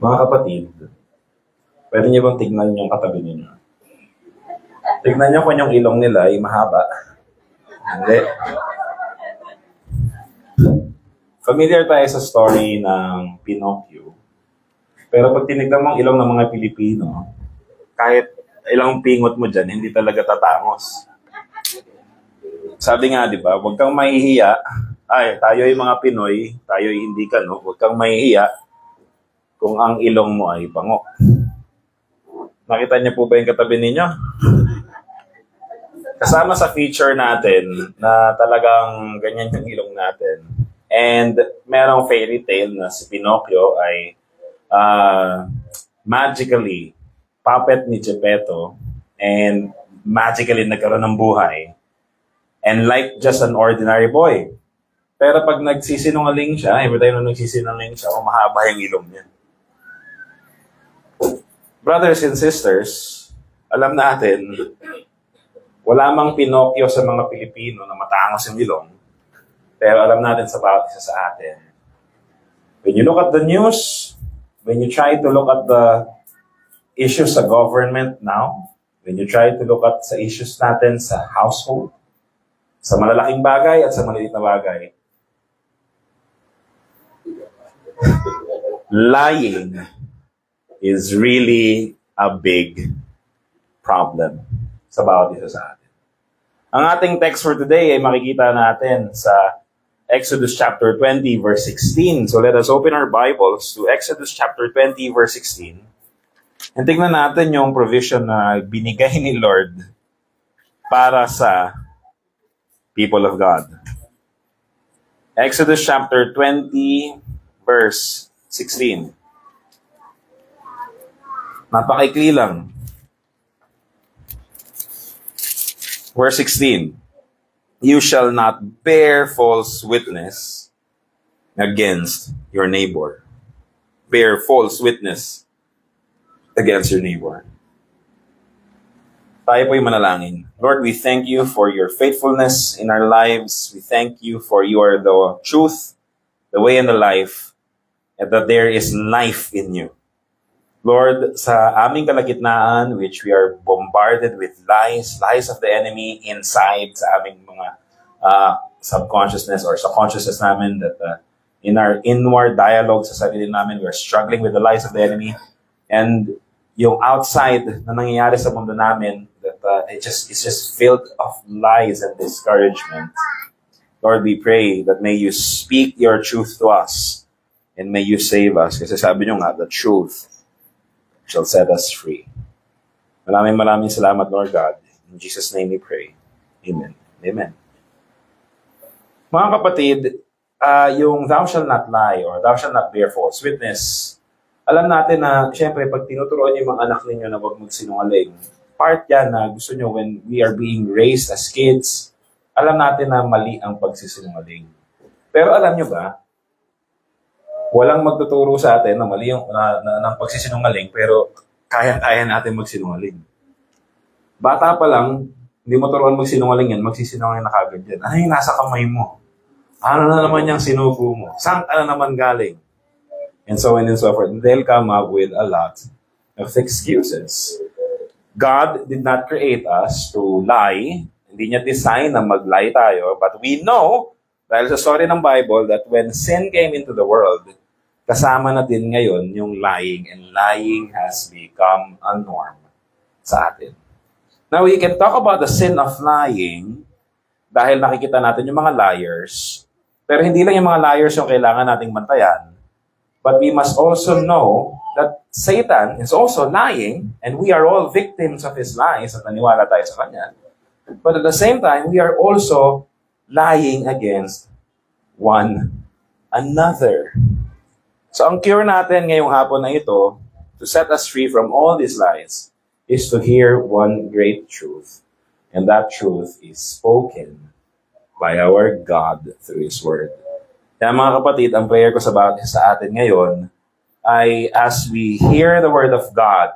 Mga kapatid, pwede niyo bang tignan yung katabi niyo? Tignan niyo kung yung ilong nila ay mahaba. Hindi. Familiar tayo sa story ng Pinocchio. Pero pag tinignan mo ang ilong ng mga Pilipino, kahit ilang pingot mo dyan, hindi talaga tatangos. Sabi nga, di ba, huwag kang mahihiya. Ay, tayo yung mga Pinoy, tayo hindi ka, no? Huwag kang mahihiya kung ang ilong mo ay pangok. Nakita niyo po ba yung katabi ninyo? Kasama sa feature natin na talagang ganyan yung ilong natin. And merong fairy tale na si Pinocchio ay magically puppet ni Geppetto and magically nagkaroon ng buhay. And like just an ordinary boy. Pero pag nagsisinungaling siya, every time na nagsisinungaling siya, mahaba yung ilong niya. Brothers and sisters, alam natin, wala mang Pinocchio sa mga Pilipino na matangos yung ilong. Pero alam natin sa bawat isa sa atin. When you look at the news, when you try to look at the issues sa government now, when you try to look at sa issues natin sa household, sa malalaking bagay at sa maliliit na bagay, lying is really a big problem sa bawat isa sa atin. Ang ating text for today ay makikita natin sa Exodus chapter 20, verse 16. So let us open our Bibles to Exodus chapter 20, verse 16. And tingnan natin yung provision na binigay ni Lord para sa people of God. Exodus chapter 20, verse 16. Napakaikli lang. Verse 16. You shall not bear false witness against your neighbor. Bear false witness against your neighbor. Tayo po'y manalangin. Lord, we thank you for your faithfulness in our lives. We thank you for you are the truth, the way and the life, and that there is life in you. Lord, sa aming kalagitnaan, which we are bombarded with lies of the enemy inside sa aming mga subconsciousness or sa consciousness namin, that in our inward dialogue sa sarili namin, we are struggling with the lies of the enemy. And yung outside na nangyayari sa mundo namin, that it's just filled of lies and discouragement. Lord, we pray that may you speak your truth to us and may you save us. Kasi sabi nyo nga, the truth shall set us free. Maraming salamat, Lord God. In Jesus' name we pray. Amen. Amen. Mga kapatid, yung thou shall not lie or thou shall not bear false witness, alam natin na, syempre, pag tinuturuan niyo yung mga anak ninyo na huwag magsinungaling, part yan na gusto nyo when we are being raised as kids, alam natin na mali ang pagsisinungaling. Pero alam nyo ba, walang magtuturo sa atin na mali yung ng pagsisinungaling, pero kaya natin magsinungaling. Bata pa lang, hindi mo turuan magsinungaling yan, magsisinungaling na kagad yan. Ano yung nasa kamay mo? Ano na naman yung sinubo mo? Saan ka na naman galing? And so on and so forth. They'll come up with a lot of excuses. God did not create us to lie. Hindi niya design na mag-lie tayo. But we know, dahil sa story ng Bible, that when sin came into the world, kasama na din ngayon yung lying, and lying has become a norm sa atin. Now, we can talk about the sin of lying dahil nakikita natin yung mga liars, pero hindi lang yung mga liars yung kailangan nating bantayan, but we must also know that Satan is also lying, and we are all victims of his lies at naniwala tayo sa kanya. But at the same time, we are also lying against one another. So ang cure natin ngayong hapon na ito, to set us free from all these lies, is to hear one great truth. And that truth is spoken by our God through His Word. Kaya mga kapatid, ang prayer ko sa bawat isa sa atin ngayon ay as we hear the Word of God,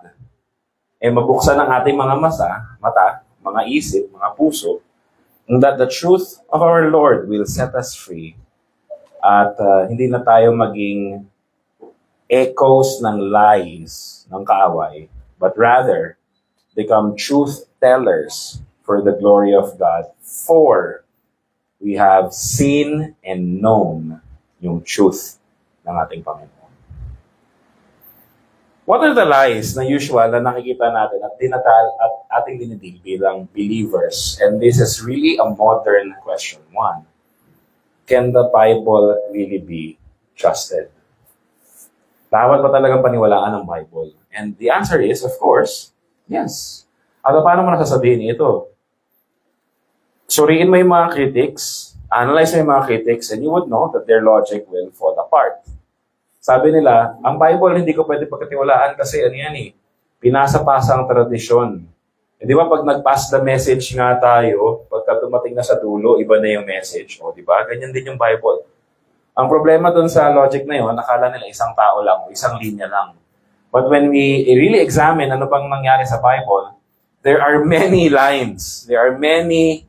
mabuksan ang ating mga mata, mga isip, mga puso, and that the truth of our Lord will set us free. At hindi na tayo maging echoes ng lies ng kaaway, but rather become truth tellers for the glory of God. For we have seen and known yung truth ng ating Panginoon. What are the lies na usual na nakikita natin at ating dinidig bilang believers? And this is really a modern question. One, can the Bible really be trusted? Dapat ba talagang paniwalaan ng Bible? And the answer is, of course, yes. At paano mo nasasabihin ito? Suriin mo yung mga critics, analyze mo yung mga critics, and you would know that their logic will fall apart. Sabi nila, ang Bible hindi ko pwede pagkatiwalaan kasi ano yan eh, pinasa-pasa ang tradisyon. E di ba pag nag-pass the message nga tayo, pagka dumating na sa dulo, iba na yung message. O di ba? Ganyan din yung Bible. Ang problema dun sa logic na yun, nakala nila isang tao lang o isang linya lang. But when we really examine ano bang nangyari sa Bible, there are many lines, there are many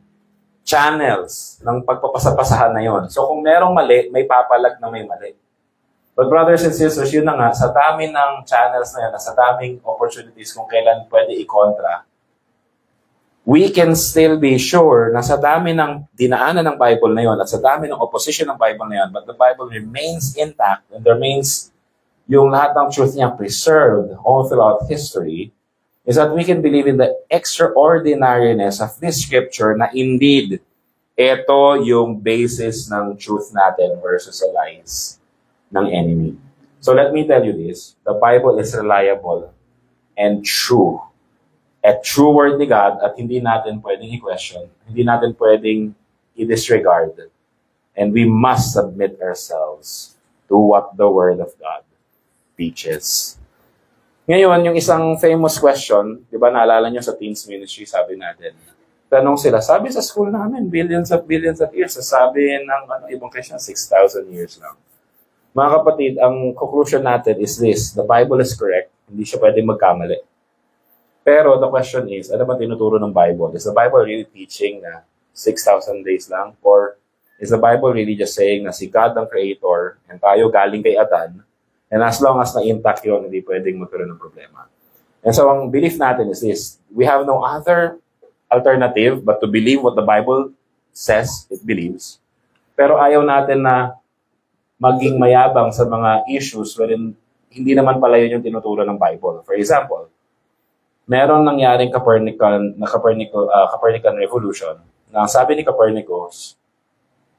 channels ng pagpapasapasahan na yun. So kung merong mali, may papalag na may mali. But brothers and sisters, yun na nga, sa dami ng channels na yun, sa daming opportunities kung kailan pwede i-contra, we can still be sure na sa dami ng dinaanan ng Bible na yun at sa dami ng opposition ng Bible na yun, but the Bible remains intact and remains yung lahat ng truth niya preserved all throughout history, is that we can believe in the extraordinariness of this scripture na indeed, ito yung basis ng truth natin versus the lies ng enemy. So let me tell you this, the Bible is reliable and true. A true word ni God at hindi natin pwedeng i-question, hindi natin pwedeng i-disregard. And we must submit ourselves to what the Word of God teaches. Ngayon, yung isang famous question, di ba naalala nyo sa teens ministry, sabi natin, tanong sila, sabi sa school namin, billions of years. Sabi ng ibang Christian, 6,000 years lang. Mga kapatid, ang conclusion natin is this, the Bible is correct, hindi siya pwedeng magkamali. Pero the question is, ano ba tinuturo ng Bible? Is the Bible really teaching na 6,000 days lang? Or is the Bible really just saying na si God ang creator and tayo galing kay Adan, and as long as na-intact yun, hindi pwedeng magkaroon ng problema? And so ang belief natin is this, we have no other alternative but to believe what the Bible says it believes. Pero ayaw natin na maging mayabang sa mga issues wherein hindi naman pala yun yung tinuturo ng Bible. For example, meron nangyaring Copernican revolution na sabi ni Copernicus,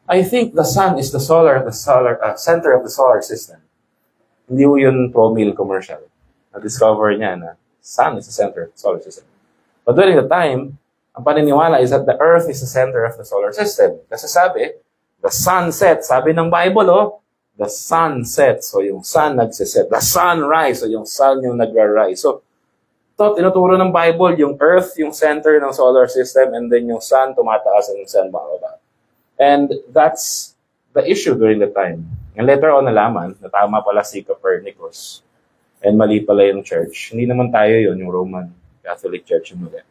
I think the sun is the center of the solar system. Hindi ko yun pro-meal commercial. Na-discover niya na sun is the center of the solar system. But during the time, ang paniniwala is that the earth is the center of the solar system. Kasi sabi, the sun sets. Sabi ng Bible, the sun sets. So yung sun nagsiset. The sun rise. So yung sun yung nagra-rise. So, ito, tinuturo ng Bible, yung earth, yung center ng solar system, and then yung sun tumataas and yung sun bababa. And that's the issue during the time. And later on nalaman, na tama pala si Copernicus. And mali pala yung church. Hindi naman tayo yun, yung Roman Catholic Church yung mali.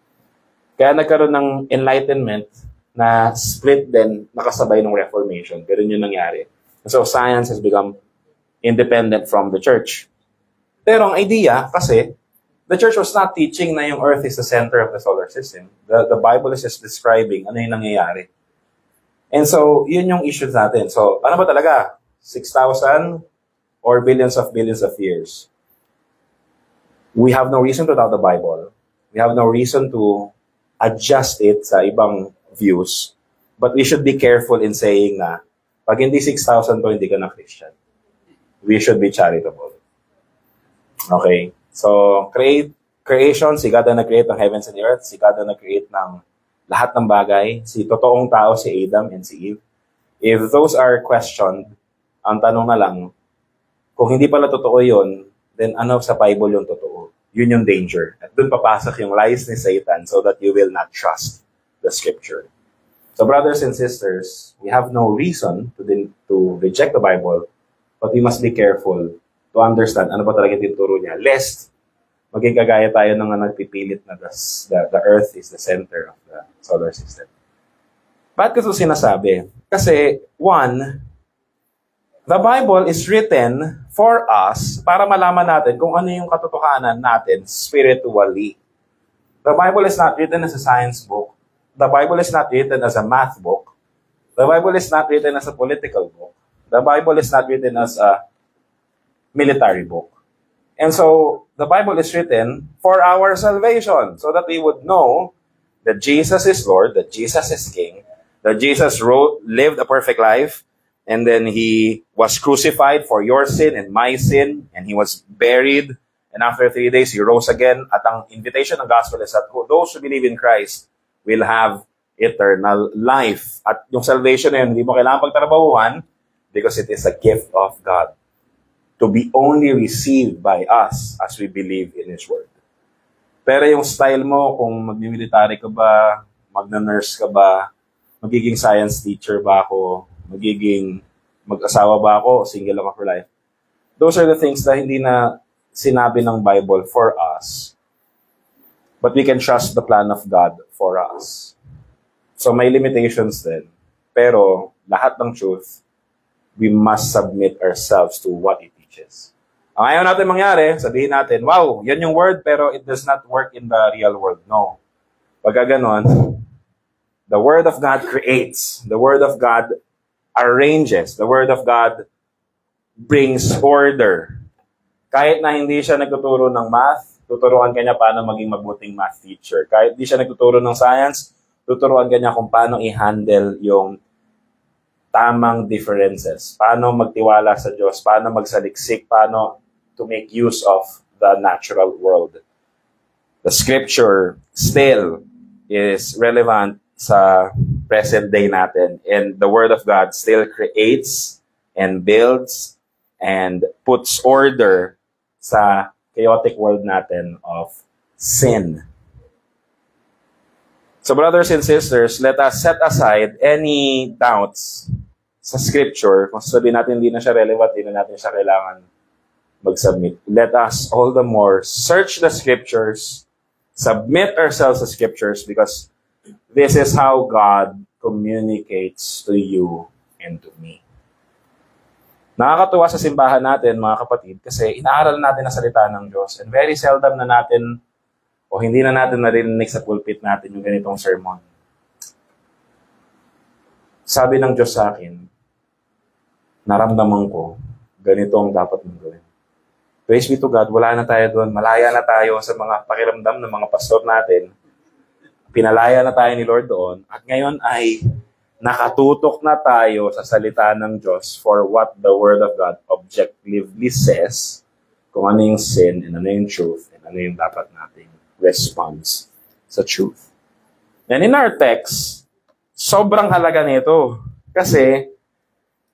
Kaya nagkaroon ng enlightenment na split din, nakasabay ng Reformation. Pero yun yung nangyari. So science has become independent from the church. Pero ang idea, kasi, the church was not teaching na yung earth is the center of the solar system. The Bible is just describing ano yung nangyayari. And so, yun yung issue natin. So, ano ba talaga? 6,000 or billions of years? We have no reason to doubt the Bible. We have no reason to adjust it sa ibang views. But we should be careful in saying na pag hindi 6,000 to, hindi ka na Christian. We should be charitable. Okay? So, creation, si God na nag-create ng heavens and the earth, si God na nag-create ng lahat ng bagay, si totoong tao, si Adam and si Eve. If those are questioned, ang tanong na lang, kung hindi pala totoo yun, then ano sa Bible yung totoo? Yun yung danger. At dun papasok yung lies ni Satan so that you will not trust the scripture. So brothers and sisters, we have no reason to reject the Bible, but we must be careful to understand ano ba talaga tinuturo niya, lest maging kagaya tayo ng nagpipilit na the earth is the center of the solar system. Bakit ko ito sinasabi? Kasi, one, The Bible is written for us para malaman natin kung ano yung katotohanan natin spiritually. The Bible is not written as a science book. The Bible is not written as a math book. The Bible is not written as a political book. The Bible is not written as a military book. And so, the Bible is written for our salvation, so that we would know that Jesus is Lord, that Jesus is King, that Jesus lived a perfect life, and then He was crucified for your sin and my sin, and He was buried, and after 3 days, He rose again. At ang invitation ng gospel is that those who believe in Christ will have eternal life. At yung salvation na yun, hindi mo kailangan pagtrabahuhan because it is a gift of God to be only received by us as we believe in His Word. Pero yung style mo, kung mag-military ka ba, mag-nurse ka ba, magiging science teacher ba ako, magiging mag-asawa ba ako, single ako for life. Those are the things na hindi na sinabi ng Bible for us. But we can trust the plan of God for us. So may limitations din. Pero lahat ng truth, we must submit ourselves to what it teaches. Ang ayaw natin mangyari, sabihin natin, wow, yan yung word, pero it does not work in the real world. No. Pagka ganon, the Word of God creates. The Word of God arranges. The Word of God brings order. Kahit na hindi siya nagtuturo ng math, tuturuan ka niya paano maging mabuting math teacher. Kahit hindi siya nagtuturo ng science, tuturuan ka niya kung paano i-handle yung tamang differences. Paano magtiwala sa Diyos, paano magsaliksik, paano to make use of the natural world. The scripture still is relevant sa present day natin, and the Word of God still creates and builds and puts order sa chaotic world natin of sin. So brothers and sisters, let us set aside any doubts sa scripture. Kung sabihin natin hindi na siya relevant, hindi na natin siya kailangan mag-submit. Let us all the more search the scriptures, submit ourselves to scriptures, because this is how God communicates to you and to me. Nakakatuwa sa simbahan natin, mga kapatid, kasi inaaral natin ang salita ng Diyos, and very seldom na natin o hindi na natin narinig sa pulpit natin yung ganitong sermon. Sabi ng Diyos sa akin, naramdaman ko, ganito ang dapat mong gawin. Praise be to God, wala na tayo doon. Malaya na tayo sa mga pakiramdam ng mga pastor natin. Pinalaya na tayo ni Lord doon. At ngayon ay nakatutok na tayo sa salita ng Diyos for what the Word of God objectively says, kung ano yung sin and ano yung truth and ano yung dapat nating response sa truth. And in our text, sobrang halaga nito. Kasi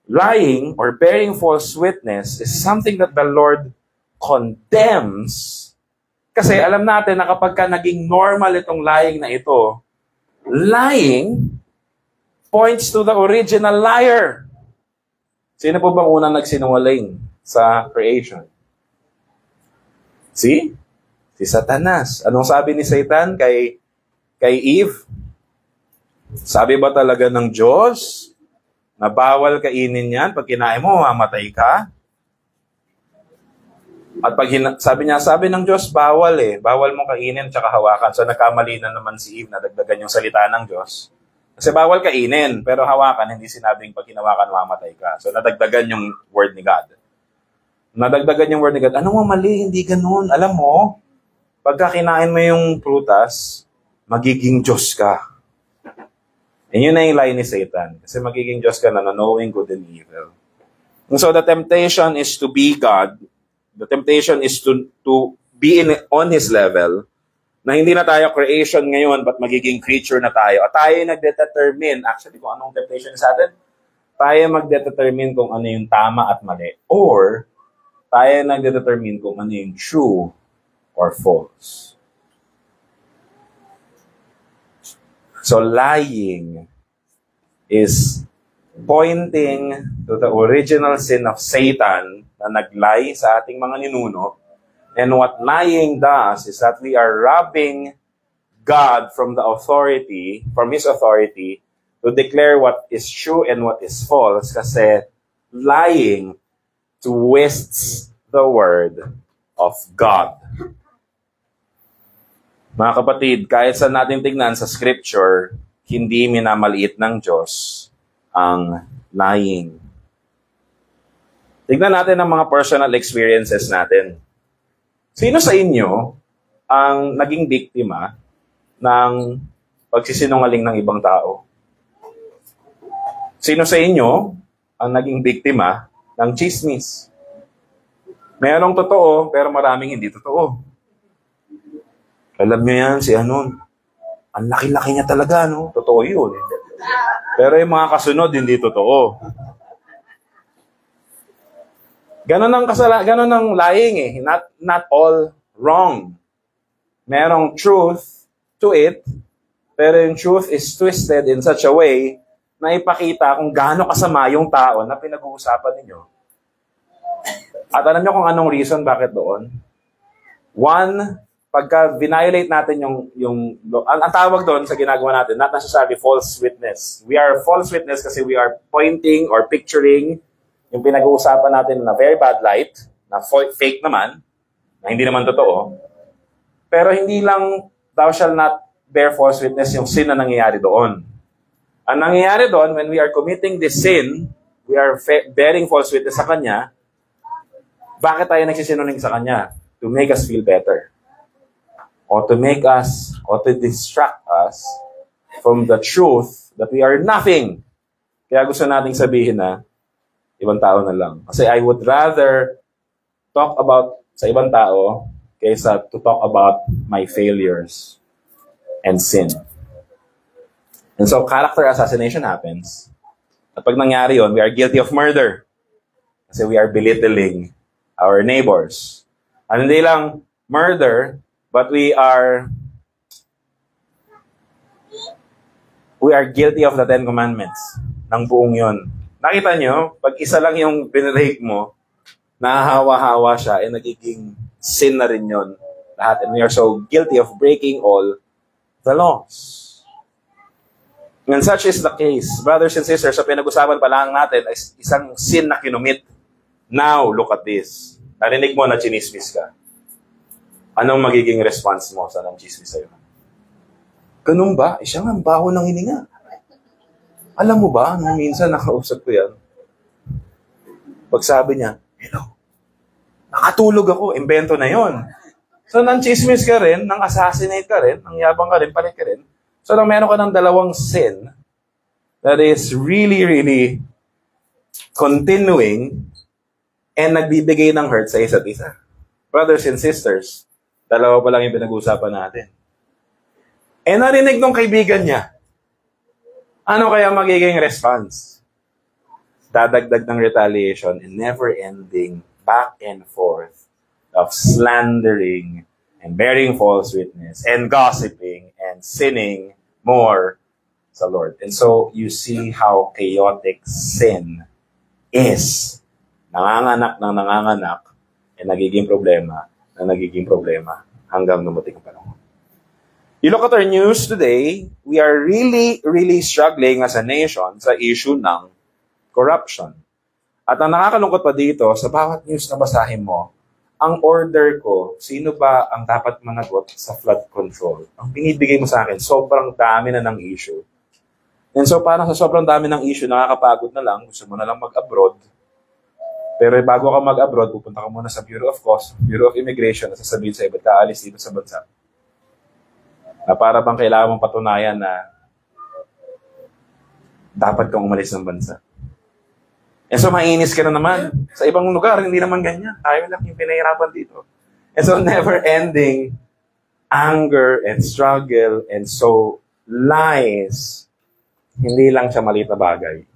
lying or bearing false witness is something that the Lord condemns. Kasi alam natin na kapag ka naging normal itong lying na ito, lying points to the original liar. Sino po bang unang nagsinungaling sa creation? Si Satanas. Anong sabi ni Satan kay Eve? Sabi ba talaga ng Diyos na bawal kainin yan? Pag kinain mo, mamatay ka? At pag sabi ng Diyos, bawal Bawal mong kainin tsaka hawakan. So nagkamali na naman si Eve na dagdagan yung salita ng Diyos. Kasi bawal kainin, pero hawakan, hindi sinabing pag hinawakan, mamatay ka. So nadagdagan yung word ni God. Nadagdagan yung word ni God. Ano mo mali? Hindi ganun. Alam mo, pagka kinain mo yung prutas, magiging Diyos ka. And yun na yung lie ni Satan. Kasi magiging Diyos ka na knowing good and evil. And so the temptation is to be God. The temptation is to be on His level, na hindi na tayo creation ngayon, but magiging creature na tayo. At tayo nagdetermine, actually, kung anong temptation sa atin, tayo magdetermine kung ano yung tama at mali. Or, tayo nagdetermine kung ano yung true or false. So, lying is pointing to the original sin of Satan na nag-lie sa ating mga ninuno. And what lying does is that we are robbing God from the authority, from His authority, to declare what is true and what is false. Kasi lying twists the word of God. Mga kapatid, kahit saan natin tignan sa scripture, hindi minamaliit ng Diyos ang lying. Tignan natin ang mga personal experiences natin. Sino sa inyo ang naging biktima ng pagsisinungaling ng ibang tao? Sino sa inyo ang naging biktima ng chismis? Mayroong totoo, pero maraming hindi totoo. Alam niyo yan, si Anon. Ang laki-laki niya talaga, no? Totoo yun. Pero yung mga kasunod, hindi totoo. Ganon ang lying eh. Not all wrong. Merong truth to it, pero yung truth is twisted in such a way na ipakita kung gaano kasama yung tao na pinag-uusapan ninyo. At alam niyo kung anong reason bakit doon? One, pagka violate natin ang tawag doon sa ginagawa natin, not necessarily false witness. We are false witness kasi we are pointing or picturing yung pinag-uusapan natin na very bad light, na fake naman, na hindi naman totoo. Pero hindi lang thou shall not bear false witness yung sin na nangyayari doon. Ang nangyayari doon, when we are committing this sin, we are bearing false witness sa Kanya. Bakit tayo nagsisinungaling sa Kanya? To make us feel better. Or to make us, or to distract us from the truth that we are nothing. Kaya gusto nating sabihin na, ibang tao na lang. Kasi I would rather talk about sa ibang tao kaysa to talk about my failures and sin. And so, character assassination happens. At pag nangyari yun, we are guilty of murder. Kasi we are belittling our neighbors. And hindi lang murder, but we are guilty of the Ten Commandments. Ng buong yun. Nakita nyo, pag isa lang yung binrake mo, nahahawa-hawa siya, nagiging sin na rin yun. Lahat. And we are so guilty of breaking all the laws. And such is the case. Brothers and sisters, sa pinag-usapan pa lang natin, ay isang sin na kinumit. Now, look at this. Narinig mo na chinismis ka. Anong magiging response mo sa nang chismis sa'yo? Ganun ba? Siya nga, ang baho ng hininga. Alam mo ba, nung minsan nakausap ko yan, pag sabi niya, hello, nakatulog ako, imbento na yon. So, nang chismis ka rin, nang assassinate ka rin, nang yabang ka rin, palit ka rin. So, nang meron ka ng dalawang sin that is really, really continuing and nagbibigay ng hurt sa isa't isa. Brothers and sisters, dalawa pa lang yung pinag-uusapan natin. Eh, narinig nung kaibigan niya, ano kaya magiging response? Dadagdag ng retaliation and never-ending back and forth of slandering and bearing false witness and gossiping and sinning more sa Lord. And so, you see how chaotic sin is. Nanganganak ng nanganganak and nagiging problema hanggang dumating ang panahon. You look at our news today, we are really, really struggling as a nation sa issue ng corruption. At ang nakakalungkot pa dito, sa bawat news na basahin mo, ang order ko, sino ba ang dapat managot sa flood control? Ang binibigay mo sa akin, sobrang dami na ng issue. And so parang sa sobrang dami ng issue, nakakapagod na lang, gusto mo na lang mag-abroad. Pero bago ka mag-abroad, pupunta ka muna sa Bureau of Immigration, na sasabihin sa iba, kaalis dito sa bansa. Na para bang kailangan mong patunayan na dapat kang umalis ng bansa. And so, mainis ka na naman. Sa ibang lugar, hindi naman ganyan. Tayo lang yung pinahirapan dito. And so, never-ending anger and struggle and so lies. Hindi lang siya maliit na bagay.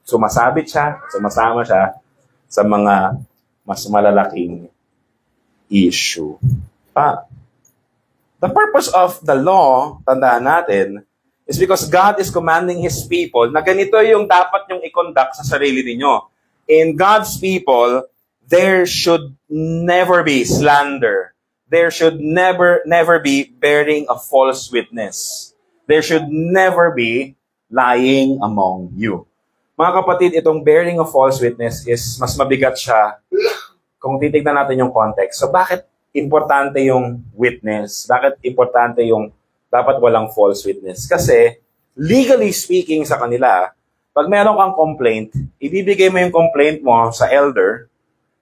Sumasabit siya, sumasama siya sa mga mas malalaking issue. The purpose of the law, tandaan natin, is because God is commanding His people na ganito yung dapat yung i-conduct sa sarili ninyo. In God's people, there should never be slander. There should never be bearing a false witness. There should never be lying among you. Mga kapatid, itong bearing of false witness is mas mabigat siya kung titignan natin yung context. So bakit importante yung witness? Bakit importante yung dapat walang false witness? Kasi legally speaking sa kanila, pag meron kang complaint, ibibigay mo yung complaint mo sa elder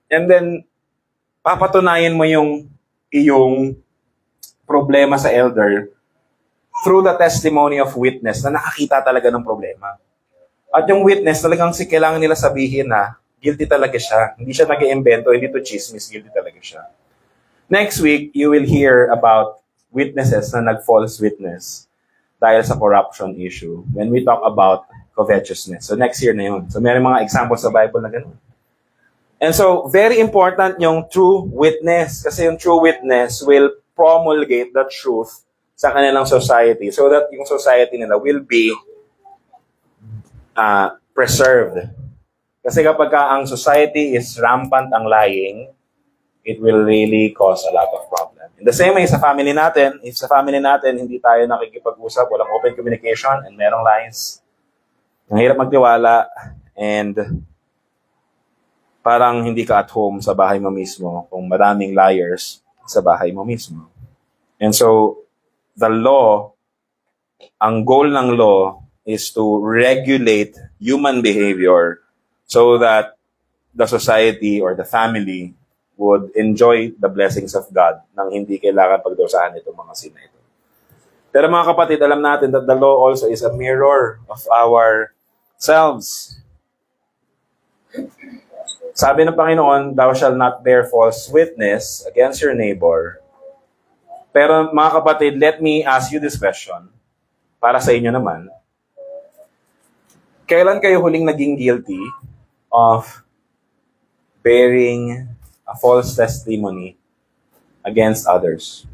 and then papatunayan mo yung iyong problema sa elder through the testimony of witness na nakakita talaga ng problema. At yung witness, talagang kailangan nila sabihin na guilty talaga siya. Hindi siya nag-iimbento, hindi to chismis, guilty talaga siya. Next week, you will hear about witnesses na nag-false witness dahil sa corruption issue when we talk about covetousness. So next year na yun. So may mga examples sa Bible na ganun. And so, very important yung true witness kasi yung true witness will promulgate the truth sa kanilang society so that yung society nila will be preserved. Kasi kapag ang society is rampant ang lying, it will really cause a lot of problem. In the same way, sa family natin, if sa family natin hindi tayo nakikipag-usap, walang open communication, and merong lies, ang hirap magtiwala, and parang hindi ka at home sa bahay mo mismo kung maraming liars sa bahay mo mismo. And so, the law, ang goal ng law is to regulate human behavior so that the society or the family would enjoy the blessings of God nang hindi kailangan pagdusahan itong mga sin na ito. Pero mga kapatid, alam natin that the law also is a mirror of ourselves. Sabi ng Panginoon, thou shalt not bear false witness against your neighbor. Pero mga kapatid, let me ask you this question. Para sa inyo naman. Kailan kayo huling naging guilty of bearing a false testimony against others?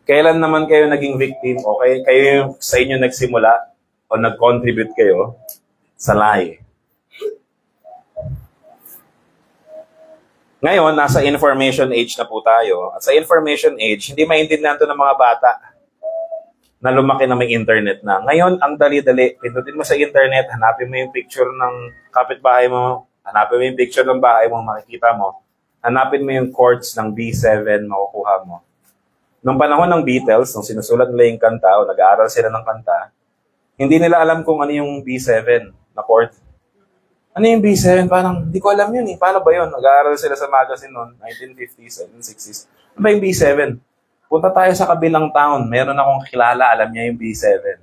Kailan naman kayo naging victim o kayo sa inyo nagsimula o nag-contribute kayo sa lie? Ngayon, nasa information age na po tayo. At sa information age, hindi maintindihan ito ng mga bata na lumaki na may internet na. Ngayon, ang dali-dali. Pindutin mo sa internet, hanapin mo yung picture ng kapitbahay mo, hanapin mo yung picture ng bahay mo, makikita mo. Hanapin mo yung chords ng B7, makukuha mo. Nung panahon ng Beatles, nung sinusulat nila yung kanta o nag-aaral sila ng kanta, hindi nila alam kung ano yung B7 na chord. Ano yung B7? Parang, hindi ko alam yun eh. Paano ba yun? Nag-aaral sila sa magazine noon, 1950s, 1960s. Ano ba yung B7? Punta tayo sa kabilang town. Meron akong kilala, alam niya yung B7.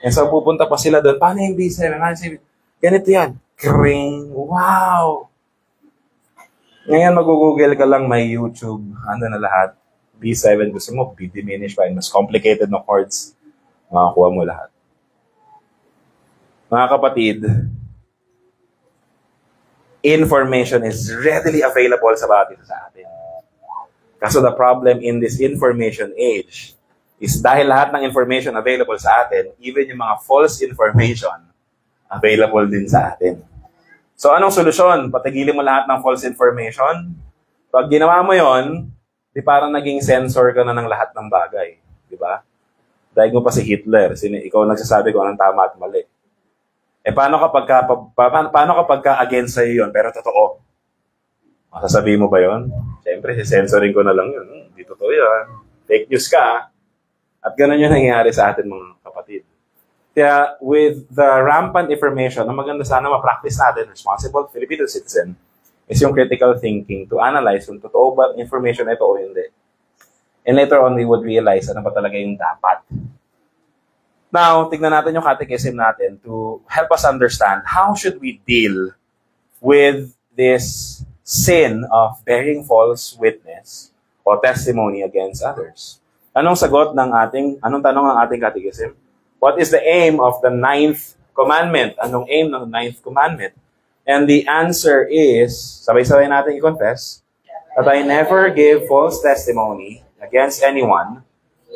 And so, pupunta pa sila doon. Paano yung B7? Ganito yan. Kring! Wow! Ngayon, mag-google ka lang, may YouTube. Ano na lahat. B7, gusto mo, B-diminish pa. Mas complicated na chords. Makakuha mo lahat. Mga kapatid, information is readily available sa bawat isa sa atin. Kaso the problem in this information age is dahil lahat ng information available sa atin, even yung mga false information, available din sa atin. So anong solusyon? Patigilin mo lahat ng false information? Pag ginawa mo yon, di parang naging sensor ka na ng lahat ng bagay. Di ba? Dahil mo pa si Hitler, ikaw nagsasabi kung anong tama at mali. Paano kapag against sa'yo yun, pero totoo? Masasabihin mo ba yun? Siyempre, sensorin ko na lang yun. Hindi totoo yan. Fake news ka. At ganun yung nangyayari sa atin mga kapatid. Kaya, with the rampant information, ang maganda sana ma-practice natin, responsible Filipino citizen, is yung critical thinking to analyze kung totoo ba information ito o hindi. And later on, we would realize ano ba talaga yung dapat. Now, tignan natin yung catechism natin to help us understand how should we deal with this sin of bearing false witness o testimony against others. Anong tanong ng ating catechism? What is the aim of the 9th commandment? Anong aim ng 9th commandment? And the answer is, sabay-sabay natin i-confess, that I never give false testimony against anyone,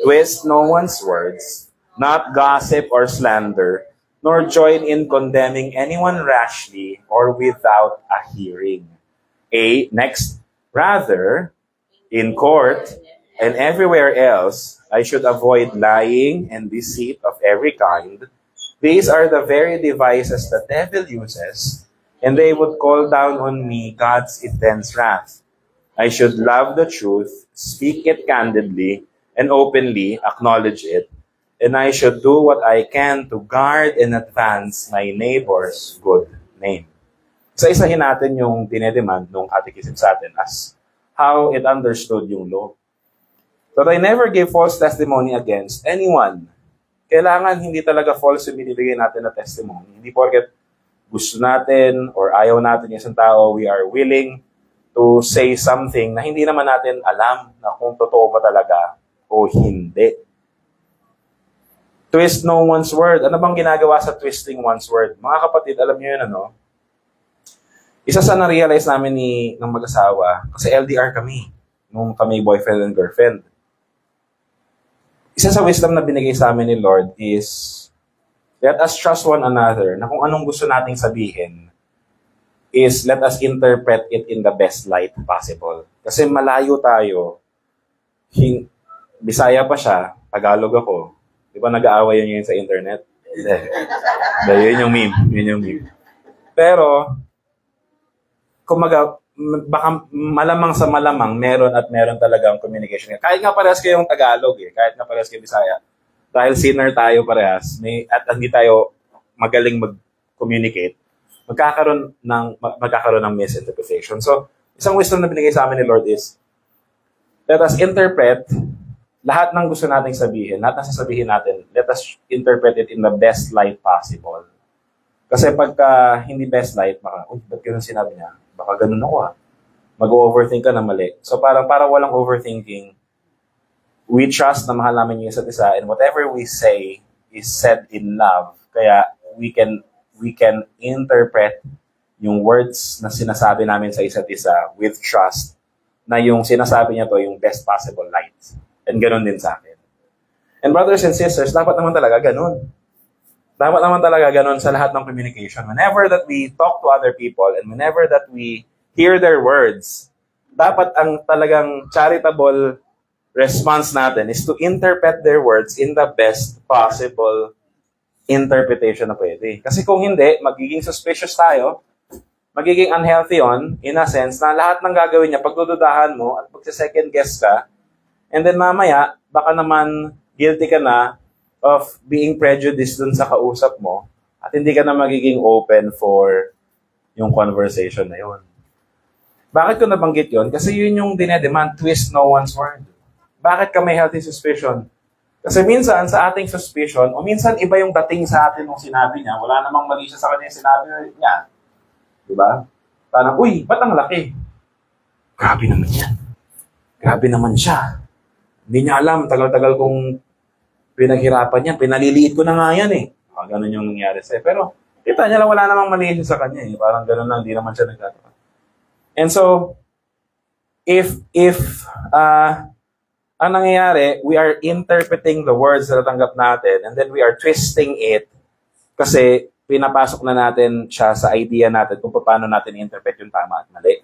twist no one's words, not gossip or slander, nor join in condemning anyone rashly or without a hearing. Next, rather, in court and everywhere else, I should avoid lying and deceit of every kind, These are the very devices the devil uses, and they would call down on me God's intense wrath. I should love the truth, speak it candidly, and openly acknowledge it, and I should do what I can to guard and advance my neighbor's good name. So isahin natin yung dinedemand ng catechism sa atin as how it understood yung law. That I never give false testimony against anyone. Kailangan hindi talaga false yung binibigay natin na testimony. Hindi porket gusto natin or ayaw natin yung isang tao, we are willing to say something na hindi naman natin alam na kung totoo ba talaga o hindi. Twist no one's word. Ano bang ginagawa sa twisting one's word? Mga kapatid, alam niyo yun, ano? Isa sa na-realize namin ng mag-asawa, kasi LDR kami, nung kami boyfriend and girlfriend. Isa sa wisdom na binigay sa amin ni Lord is, let us trust one another na kung anong gusto nating sabihin is let us interpret it in the best light possible. Kasi malayo tayo, Bisaya pa siya, Tagalog ako. Di ba nag-aaway yun sa internet? Yun yung meme. Yun yung meme. Pero, kumaga, baka malamang sa malamang, meron at meron talagang communication. Kahit nga parehas kayong Tagalog kahit nga parehas kayo Bisaya. Dahil sinner tayo parehas, at hindi tayo magaling mag-communicate, magkakaroon ng misinterpretation. So, isang wisdom na binigay sa amin ni Lord is, let us interpret lahat ng gusto nating sabihin, lahat ng sasabihin natin, let us interpret it in the best light possible. Kasi pagka hindi best light, baka, ba't ganun sinabi niya? Baka ganun ako Mag-overthink ka na mali. So para walang overthinking, we trust na mahal namin yung isa't isa, and whatever we say is said in love. Kaya we can interpret yung words na sinasabi namin sa isa't isa with trust na yung sinasabi niya to yung best possible light. And ganun din sa akin. And brothers and sisters, dapat naman talaga ganun. Dapat naman talaga ganun sa lahat ng communication. Whenever that we talk to other people and whenever that we hear their words, dapat ang talagang charitable response natin is to interpret their words in the best possible interpretation na pwede. Kasi kung hindi, magiging suspicious tayo, magiging unhealthy on, in a sense, na lahat ng gagawin niya, pagdududahan mo at magsa-second guess ka, and then mamaya, baka naman guilty ka na of being prejudiced dun sa kausap mo at hindi ka na magiging open for yung conversation na yun. Bakit ko nabanggit yun? Kasi yun yung dinedemand, twist no one's word. Bakit ka may healthy suspicion? Kasi minsan sa ating suspicion, o minsan iba yung dating sa atin nung sinabi niya, wala namang mali siya sa kanya yung sinabi niya. Diba? Parang, ba't ang laki? Grabe naman yan. Grabe naman siya. Hindi niya alam, tagal-tagal kong pinaghirapan yan. Pinaliliit ko na nga yan Ganun yung nangyari sa'yo. Pero, kita niya lang, wala namang mali siya sa kanya Parang ganun lang, hindi naman siya nagkataon. And so, if ang nangyayari, we are interpreting the words na natanggap natin and then we are twisting it kasi pinapasok na natin siya sa idea natin kung paano natin i-interpret yung tama at mali.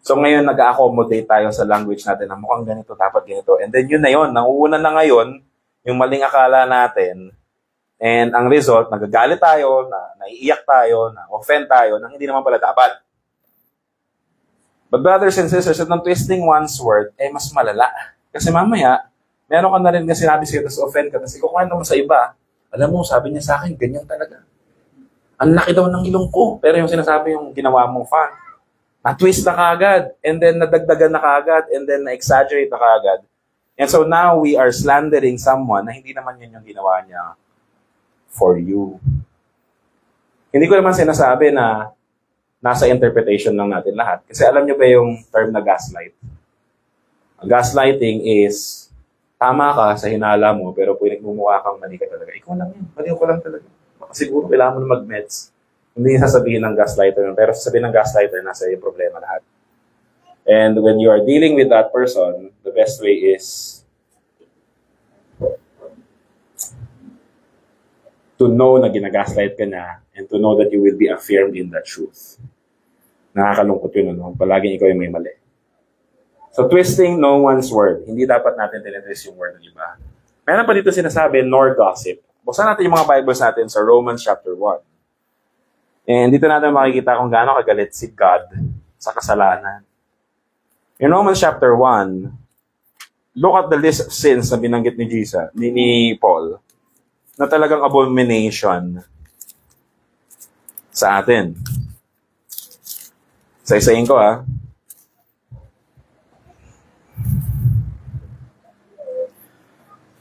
So ngayon, nag-accommodate tayo sa language natin na mukhang ganito, dapat ganito. And then yun na yun, nanguuna na ngayon yung maling akala natin and ang result, nagagalit tayo, naiiyak tayo, na-offend tayo, nang hindi naman pala dapat. But brothers and sisters, itong twisting one's word, mas malala. Kasi mamaya, meron ka na rin na sinabi sa'yo, tapos offend ka, tapos ikukwento mo sa iba, alam mo, sabi niya sa akin, ganyan talaga. Ang laki daw ng ilong ko, pero yung sinasabi yung ginawa mong fan, na-twist na kaagad, and then nadagdagan na kaagad, and then na-exaggerate na kaagad. And so now we are slandering someone na hindi naman yun yung ginawa niya for you. Hindi ko naman sinasabi na nasa interpretation lang natin lahat. Kasi alam nyo ba yung term na gaslight? Gaslighting is, tama ka sa hinala mo, pero pwede mumukha kang mali ka talaga. Ikaw lang yun. Mali ko lang talaga. Baka siguro kailangan mo na mag-meds. Hindi sasabihin ng gaslighter yun. Pero sasabihin ng gaslighter, nasa yung problema lahat. And when you are dealing with that person, the best way is to know na ginagaslight ka na and to know that you will be affirmed in the truth. Nakakalungkot yun, palaging ikaw yung may mali. So, twisting no one's word. Hindi dapat natin tinitwist yung word ng iba. Meron pa dito sinasabi, nor gossip. Buksan natin yung mga Bibles natin sa Romans chapter 1. And dito natin makikita kung gaano kagalit si God sa kasalanan. In Romans chapter 1, look at the list of sins na binanggit ni Jesus, ni Paul, na talagang abomination sa atin. Isa-isayin ko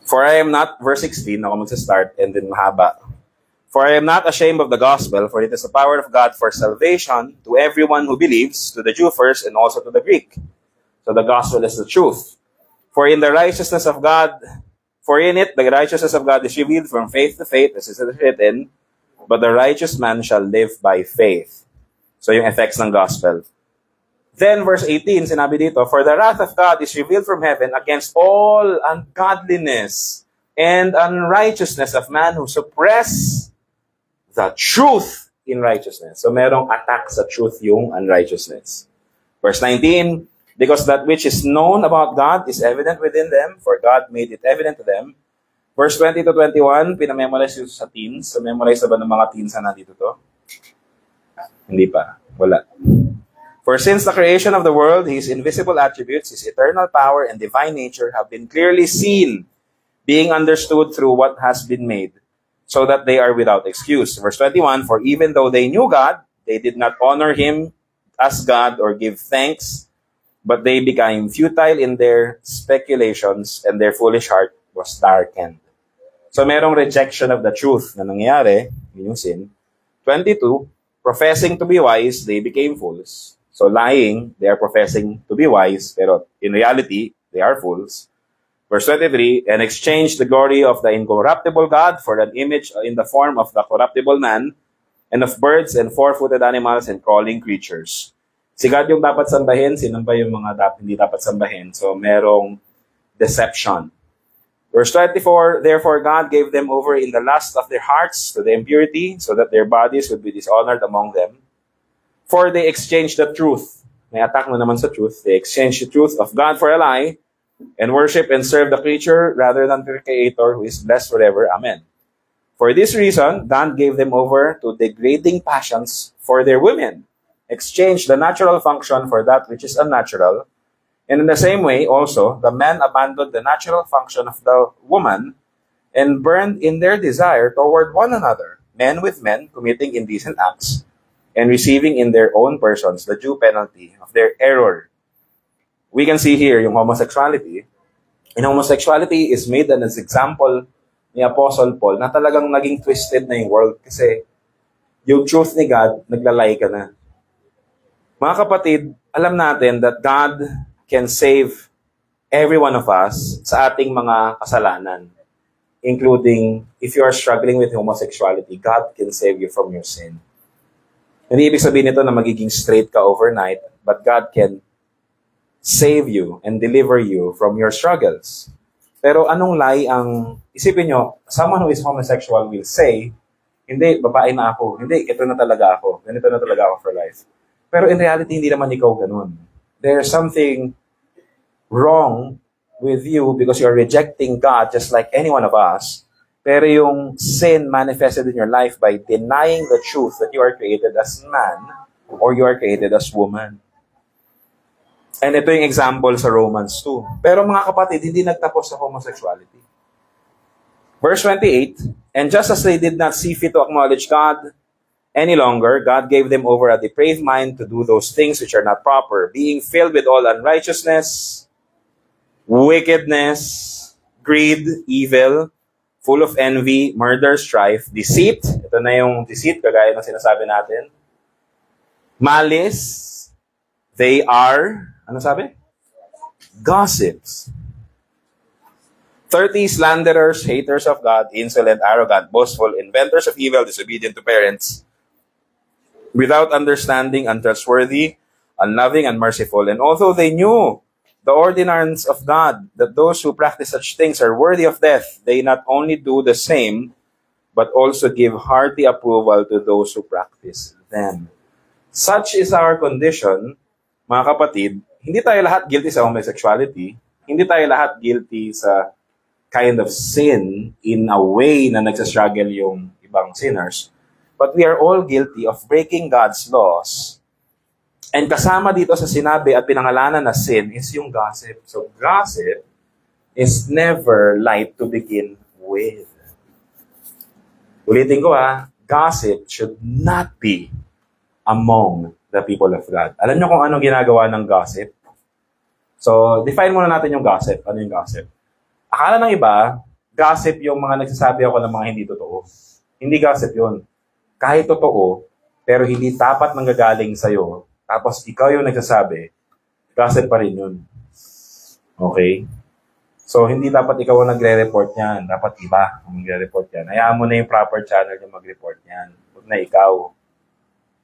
For I am not, verse 16, ako magsa-start, and then mahaba. For I am not ashamed of the gospel, for it is the power of God for salvation to everyone who believes, to the Jew first, and also to the Greek. So the gospel is the truth. For in the righteousness of God, for in it the righteousness of God is revealed from faith to faith, as is written, but the righteous man shall live by faith. So yung effects ng gospel. Then verse 18, sinabi dito, for the wrath of God is revealed from heaven against all ungodliness and unrighteousness of man who suppress the truth in righteousness. So merong attack sa truth yung unrighteousness. Verse 19, because that which is known about God is evident within them, for God made it evident to them. Verse 20 to 21, pinamemorize yun sa teens. So memorize na ba ng mga teens na nandito to? Hindi pa. Wala. For since the creation of the world, His invisible attributes, His eternal power and divine nature have been clearly seen, being understood through what has been made, so that they are without excuse. Verse 21, for even though they knew God, they did not honor Him as God or give thanks, but they became futile in their speculations, and their foolish heart was darkened. So merong rejection of the truth na nangyayari, yun yung sin. 22, professing to be wise, they became fools. So lying, they are professing to be wise, pero in reality, they are fools. Verse 23, and exchanged the glory of the incorruptible God for an image in the form of the corruptible man, and of birds and four-footed animals and crawling creatures. Si God yung dapat sambahin, sinamba yung mga hindi dapat sambahin. So merong deception. Verse 24, therefore God gave them over in the lust of their hearts to the impurity, so that their bodies would be dishonored among them. For they exchanged the truth. May attack na naman sa truth. They exchanged the truth of God for a lie, and worship and serve the creature rather than the Creator, who is blessed forever. Amen. For this reason, God gave them over to degrading passions for their women, exchanged the natural function for that which is unnatural, and in the same way also the men abandoned the natural function of the woman and burned in their desire toward one another, men with men committing indecent acts and receiving in their own persons the due penalty of their error. We can see here yung homosexuality. And homosexuality is made as example ni Apostle Paul na talagang naging twisted na yung world kasi yung truth ni God, naglalay ka na. Mga kapatid, alam natin that God can save every one of us sa ating mga kasalanan, including if you are struggling with homosexuality, God can save you from your sin. Hindi ibig sabihin nito na magiging straight ka overnight, but God can save you and deliver you from your struggles. Pero anong lie ang, isipin nyo, someone who is homosexual will say, hindi, babae na ako. Hindi, ito na talaga ako. Ganito na talaga ako for life. Pero in reality, hindi naman ikaw ganun. There's something wrong with you because you're rejecting God just like any one of us. Pero yung sin manifested in your life by denying the truth that you are created as man or you are created as woman. And ito yung example sa Romans 2. Pero mga kapatid, hindi nagtapos sa homosexuality. Verse 28, and just as they did not see fit to acknowledge God any longer, God gave them over a depraved mind to do those things which are not proper, being filled with all unrighteousness, wickedness, greed, evil, full of envy, murder, strife, deceit. Ito na yung deceit, kagaya ng sinasabi natin. Malice. They are, ano sabi? Gossips. 30, slanderers, haters of God, insolent, arrogant, boastful, inventors of evil, disobedient to parents, without understanding, untrustworthy, unloving, unmerciful. And although they knew the ordinance of God, that those who practice such things are worthy of death, they not only do the same, but also give hearty approval to those who practice them. Such is our condition, mga kapatid. Hindi tayo lahat guilty sa homosexuality. Hindi tayo lahat guilty sa kind of sin in a way na nagsastruggle yung ibang sinners. But we are all guilty of breaking God's laws. And kasama dito sa sinabi at pinangalanan na sin is yung gossip. So gossip is never light to begin with. Ulitin ko gossip should not be among the people of God. Alam niyo kung ano ginagawa ng gossip? So, define muna natin yung gossip. Ano yung gossip? Akala ng iba, gossip yung mga nagsasabi ako ng mga hindi totoo. Hindi gossip yun. Kahit totoo, pero hindi tapat manggagaling sa'yo, tapos ikaw yung nagsasabi, gossip pa rin yun. Okay? So, hindi dapat ikaw ang nagre-report niyan. Dapat iba ang magre-report yan. Hayaan mo na yung proper channel yung mag-report niyan. Huwag na ikaw.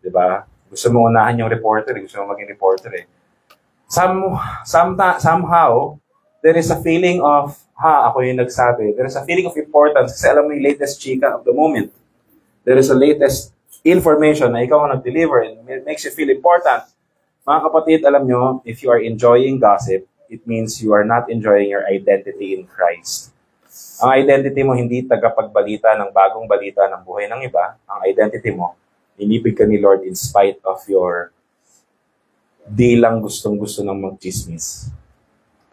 Diba? Gusto mo unahan yung reporter, gusto mo maging reporter eh. Somehow, there is a feeling of, ako yung nagsabi. There is a feeling of importance kasi alam mo yung latest chika of the moment. There is a latest information na ikaw ang nag-deliver and it makes you feel important. Mga kapatid, alam nyo, if you are enjoying gossip, it means you are not enjoying your identity in Christ. Ang identity mo hindi tagapagbalita ng bagong balita ng buhay ng iba. Ang identity mo, inibig ka ni Lord in spite of your di lang gustong-gusto ng mag-chismis.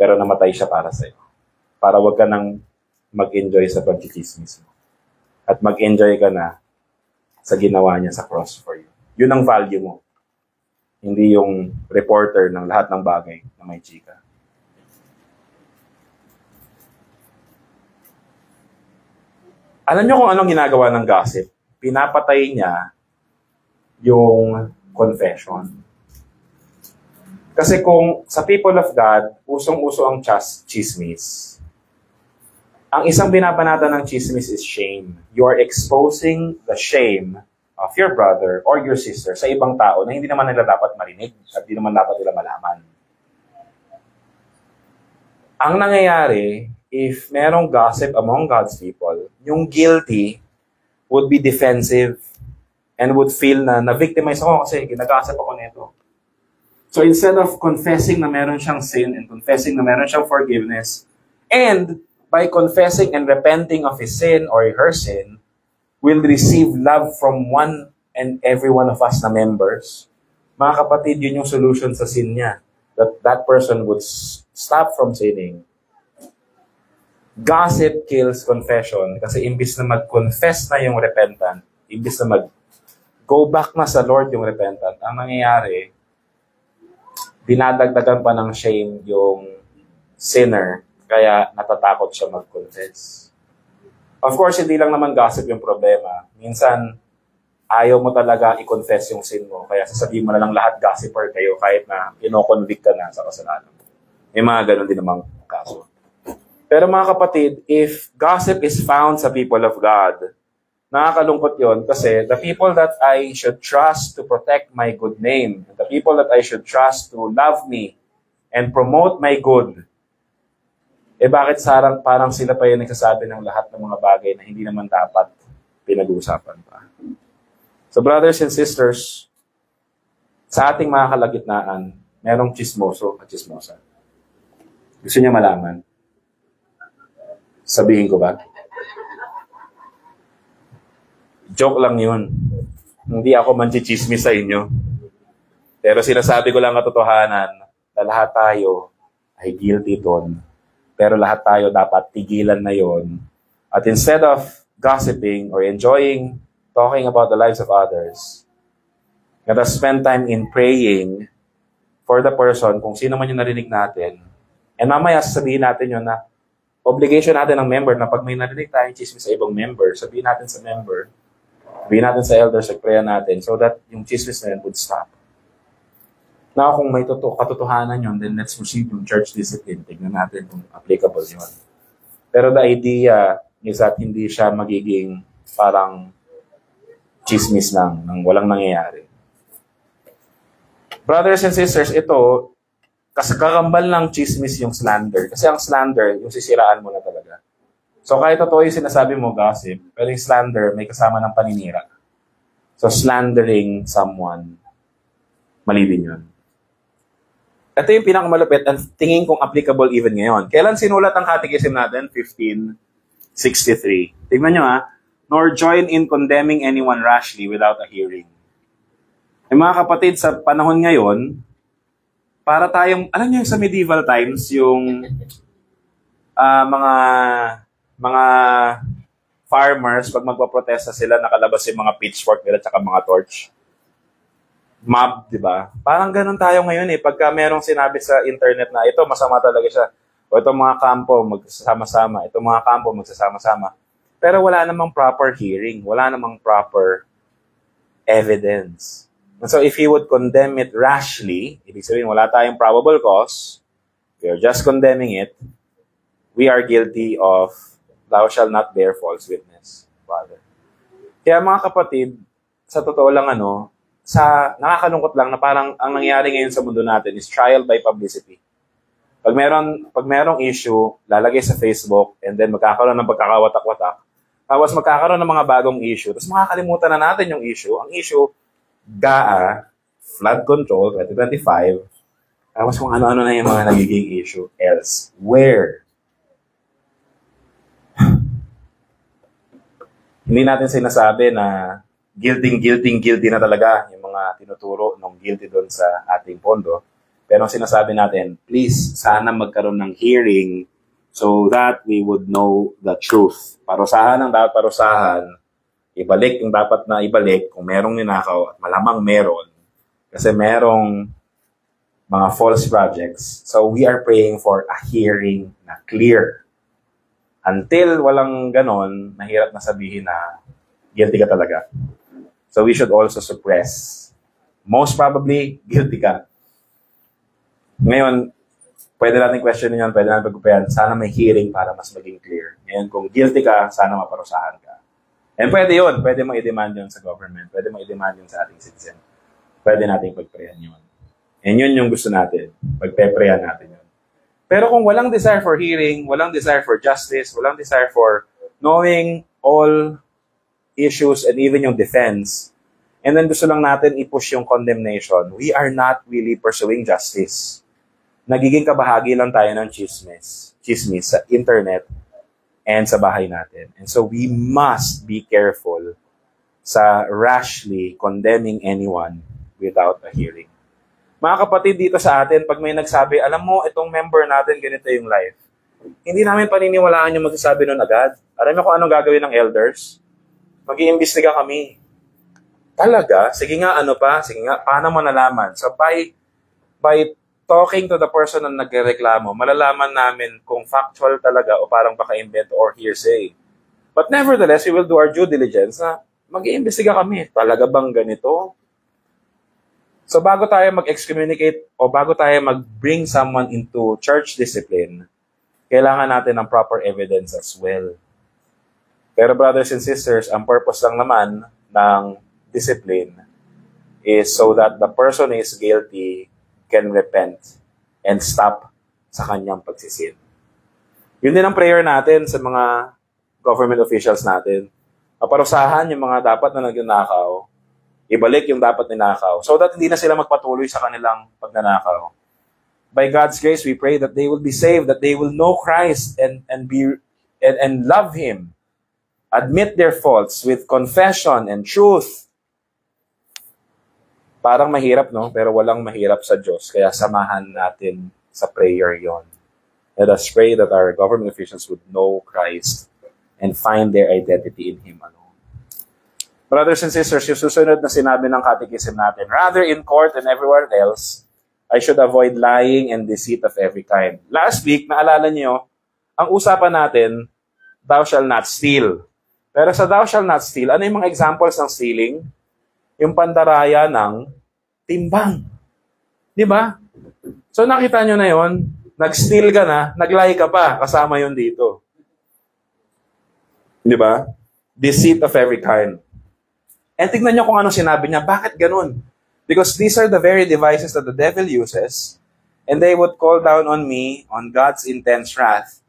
Pero namatay siya para sa'yo. Para wag ka nang mag-enjoy sa pag-chismis mo. At mag-enjoy ka na sa ginawa niya sa cross for you. Yun ang value mo. Hindi yung reporter ng lahat ng bagay na may chika. Alam niyo kung anong ginagawa ng gossip? Pinapatay niya yung confession. Kasi kung sa people of God, usong-uso ang chismis, ang isang binabanata ng chismis is shame. You are exposing the shame of your brother or your sister sa ibang tao na hindi naman nila dapat marinig at hindi naman dapat nila malaman. Ang nangyayari, if merong gossip among God's people, yung guilty would be defensive and would feel na na-victimize ako kasi ginagossip ako nito. So instead of confessing na meron siyang sin and confessing na meron siyang forgiveness, and by confessing and repenting of his sin or her sin, will receive love from one and every one of us na members. Mga kapatid, yun yung solution sa sin niya. That person would stop from sinning. Gossip kills confession kasi imbis na mag-confess na yung repentant, imbis na mag-go back na sa Lord yung repentant, ang nangyayari, dinadagdagan pa ng shame yung sinner, kaya natatakot siya mag-confess. Of course, hindi lang naman gossip yung problema. Minsan, ayaw mo talaga i-confess yung sin mo, kaya sasabihin mo na lang lahat gossiper kayo kahit na ino-convict ka na sa kasalanan. May mga ganun din namang kaso. Pero mga kapatid, if gossip is found sa people of God, nakakalungkot yon kasi the people that I should trust to protect my good name, the people that I should trust to love me and promote my good, bakit parang sila pa yung nagsasabi ng lahat ng mga bagay na hindi naman dapat pinag-uusapan pa. So brothers and sisters, sa ating mga kalagitnaan, merong chismoso at chismosa. Gusto niya malaman? Sabihin ko ba? Joke lang yun. Hindi ako manchichismis sa inyo. Pero sinasabi ko lang katotohanan na lahat tayo ay guilty doon. Pero lahat tayo dapat tigilan na yon. At instead of gossiping or enjoying talking about the lives of others, let us spend time in praying for the person, kung sino man yung narinig natin. And mamaya sasabihin natin yun na obligation natin ng member na pag may narinig tayong chismis sa ibang member, sabihin natin sa member, sabihin natin sa elders, pray natin so that yung chismis na yun would stop. Now, kung may katotohanan yun, then let's proceed yung church discipline. Tignan natin kung applicable yun. Pero the idea is that hindi siya magiging parang chismis lang, nang walang nangyayari. Brothers and sisters, ito, kakambal ng chismis yung slander. Kasi ang slander, yung sisiraan mo na talaga. So kahit totoo yung sinasabi mo, gossip, pero yung slander, may kasama ng paninira. So slandering someone, mali din yun. Ito yung pinakamalupit at tingin kong applicable even ngayon. Kailan sinulat ang catechism natin? 1563. Tingnan nyo nor join in condemning anyone rashly without a hearing. Yung mga kapatid, sa panahon ngayon, para tayong, alam niyo sa medieval times, yung mga farmers, pag magpaprotesta sila, nakalabas yung mga pitchfork nila at mga torch. Mob, di ba? Parang ganun tayo ngayon Pagka merong sinabi sa internet na ito, masama talaga siya. O itong mga kampo, magsasama-sama. Itong mga kampo, magsasama-sama. Pero wala namang proper hearing. Wala namang proper evidence. And so if he would condemn it rashly, ibig sabihin wala tayong probable cause, we are just condemning it, we are guilty of thou shalt not bear false witness, Father. Kaya mga kapatid, sa totoo lang nakakalungkot lang na parang ang nangyari ngayon sa mundo natin is trial by publicity. Pag merong issue, lalagay sa Facebook and then magkakaroon ng pagkakawatak-watak. Tapos magkakaroon ng mga bagong issue. Tapos makakalimutan na natin yung issue. Ang issue, GAA, flood control, 2025. Tapos kung ano-ano na yung mga nagiging issue elsewhere. Hindi natin sinasabi na guilty na talaga yung mga tinuturo ng guilty doon sa ating pondo. Pero ang sinasabi natin, please, sana magkaroon ng hearing so that we would know the truth. Parusahan ang dapat parusahan, ibalik yung dapat na ibalik kung merong ninakaw at malamang meron. Kasi merong mga false projects. So we are praying for a hearing na clear. Until walang ganon, mahirap na sabihin na guilty ka talaga. So we should also suppress. Most probably, guilty ka. Ngayon, pwede natin questionin yan, pwede natin pagkupayan. Sana may hearing para mas maging clear. Ngayon, kung guilty ka, sana maparusahan ka. And pwede yun. Pwede mo i-demand yun sa government. Pwede mo i-demand yun sa ating citizen. Pwede natin pagprayan yun. And yun yung gusto natin. Pagpeprayan natin yun. Pero kung walang desire for hearing, walang desire for justice, walang desire for knowing all issues and even yung defense, and then gusto lang natin i-push yung condemnation, we are not really pursuing justice. Nagiging kabahagi lang tayo ng chismis sa internet and sa bahay natin. And so we must be careful sa rashly condemning anyone without a hearing. Mga kapatid, dito sa atin, pag may nagsabi, alam mo, itong member natin, ganito yung life. Hindi namin paniniwalaan yung magsasabi nun agad. Alam mo kung anong gagawin ng elders? Mag-iimbestiga kami. Talaga? Sige nga, Sige nga, paano mo nalaman? So by talking to the person na nagreklamo, malalaman namin kung factual talaga o parang baka-invento or hearsay. But nevertheless, we will do our due diligence na mag-iimbestiga kami. Talaga bang ganito? So bago tayo mag-excommunicate o bago tayo mag-bring someone into church discipline, kailangan natin ng proper evidence as well. Pero brothers and sisters, ang purpose lang naman ng discipline is so that the person who is guilty can repent and stop sa kanyang pagsisin. Yun din ang prayer natin sa mga government officials natin. Maparusahan yung mga dapat na nagnanakaw, ibalik yung dapat ninakaw so that hindi na sila magpatuloy sa kanilang pagnanakaw. By God's grace, we pray that they will be saved, that they will know Christ and love Him. Admit their faults with confession and truth. Parang mahirap, no? Pero walang mahirap sa Diyos. Kaya samahan natin sa prayer yon. Let us pray that our government officials would know Christ and find their identity in Him alone. Brothers and sisters, yung susunod na sinabi ng catechism natin, rather in court and everywhere else, I should avoid lying and deceit of every kind. Last week, naalala niyo, ang usapan natin, thou shalt not steal. Pero sa thou shalt not steal, ano yung mga examples ng stealing? Yung pandaraya ng timbang. Di ba? So nakita nyo na yon, nag-steal ka na, nag-lie ka pa, kasama yun dito. Di ba? Deceit of every kind. And tignan nyo kung ano sinabi niya, bakit ganun? Because these are the very devices that the devil uses, and they would call down on me, on God's intense wrath.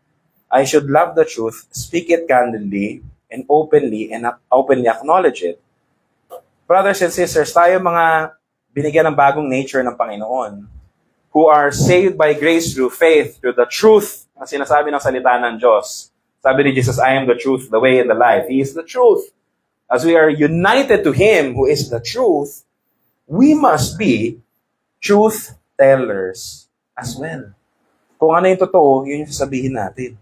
I should love the truth, speak it candidly, and openly acknowledge it. Brothers and sisters, tayo mga binigyan ng bagong nature ng Panginoon. who are saved by grace through faith, through the truth na sinasabi ng salita ng Diyos. Sabi ni Jesus, I am the truth, the way, and the life. He is the truth. As we are united to Him who is the truth, we must be truth tellers as well. Kung ano yung totoo, yun yung sasabihin natin.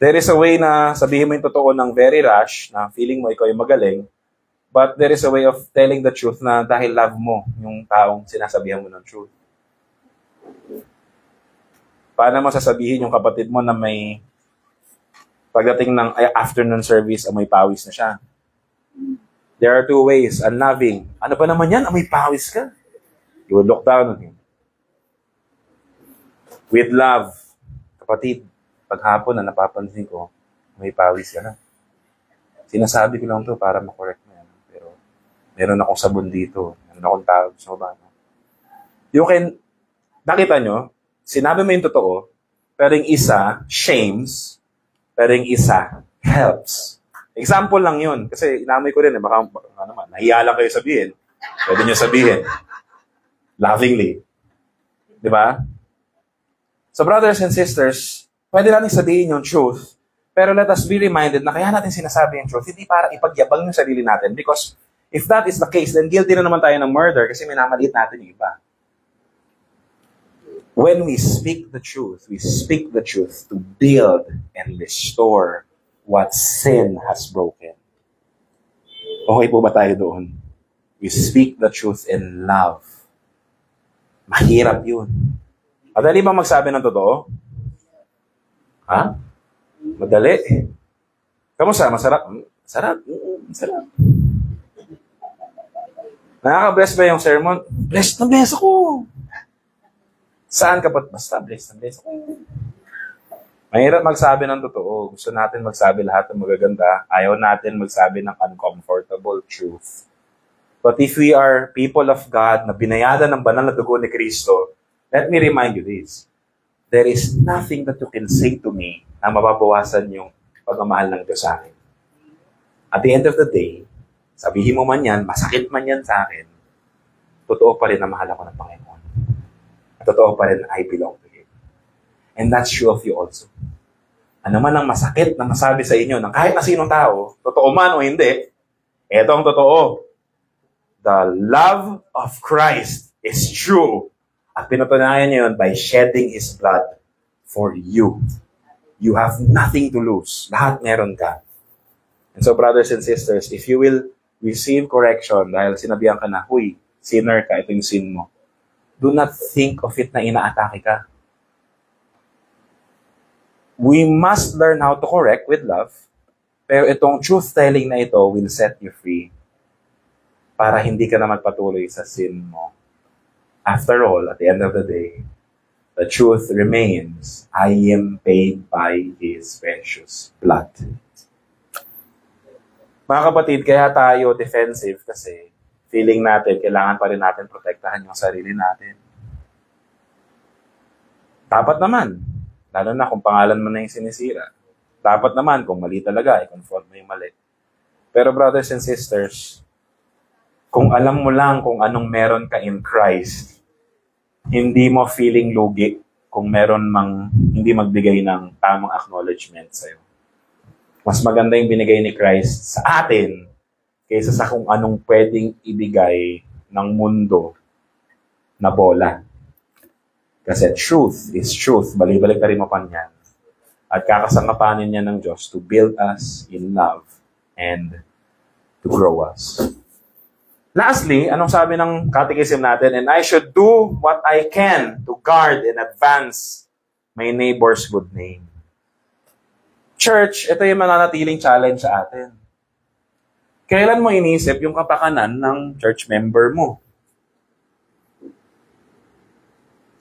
There is a way na sabihin mo yung totoo ng very rash, na feeling mo ikaw yung magaling, but there is a way of telling the truth na dahil love mo yung taong sinasabihan mo ng truth. Paano mo sasabihin yung kapatid mo na may pagdating ng afternoon service, amoy pawis na siya? There are two ways. Unloving. Ano ba naman yan? Amoy pawis ka. You will look down on him. With love, kapatid, paghapon na napapansin ko, may pawis ka na. Sinasabi ko lang to para makorek mo yan. Pero meron akong sabon dito. Meron akong tawag sa baba. Nakita nyo, sinabi mo yung totoo, pero yung isa shames, pero yung isa helps. Example lang yun. Kasi inamoy ko rin, baka naman, nahiya lang kayo sabihin. Pwede nyo sabihin. Lovingly. Di ba? So brothers and sisters, pwede natin sabihin yung truth, pero let us be reminded na kaya natin sinasabi yung truth, hindi para ipagyabang yung sarili natin. Because if that is the case, then guilty na naman tayo ng murder kasi minamaliit natin yung iba. When we speak the truth to build and restore what sin has broken. Okay po ba tayo doon? We speak the truth in love. Mahirap yun. Madali ba magsabi ng totoo? Ha? Madali. Kamusta? Masarap? Sarap. Sarap. Nakaka-bless ba yung sermon? Blessed na bless ako. Saan ka pa? Basta blessed na bless ako. Mahirap magsabi ng totoo. Gusto natin magsabi lahat ng magaganda. Ayaw natin magsabi ng uncomfortable truth. But if we are people of God na binayadan ng banal na dugo ni Kristo, let me remind you this. There is nothing that you can say to me na mababawasan yung pagmamahal ng Diyos sa akin. At the end of the day, sabihin mo man yan, masakit man yan sa akin, totoo pa rin na mahal ako ng Panginoon. At totoo pa rin na I belong to Him. And that's true of you also. Ano man ang masakit na masabi sa inyo ng kahit na sinong tao, totoo man o hindi, eto ang totoo. The love of Christ is true. At pinatunayan niya yun by shedding His blood for you. You have nothing to lose. Lahat meron ka. And so, brothers and sisters, if you will receive correction dahil sinabihan ka na, huy, sinner ka, ito yung sin mo, do not think of it na inaatake ka. We must learn how to correct with love, pero itong truth-telling na ito will set you free para hindi ka na magpatuloy sa sin mo. After all, at the end of the day, the truth remains, I am paid by His precious blood. Mga kapatid, kaya tayo defensive kasi feeling natin, kailangan pa rin natin protektahan yung sarili natin. Dapat naman, lalo na kung pangalan mo na yung sinisira. Dapat naman, kung mali talaga, i-confront mo yung mali. Pero brothers and sisters, kung alam mo lang kung anong meron ka in Christ, hindi mo feeling lugi kung meron mang hindi magbigay ng tamang acknowledgement sa'yo. Mas maganda yung binigay ni Christ sa atin kaysa sa kung anong pwedeng ibigay ng mundo na bola. Kasi truth is truth. Balik-balik ka rin mo pa niyan. At kakasangapanin niya ng Diyos to build us in love and to grow us. Lastly, anong sabi ng catechism natin? And I should do what I can to guard and advance my neighbor's good name. Church, ito yung mananatiling challenge sa atin. Kailan mo inisip yung kapakanan ng church member mo?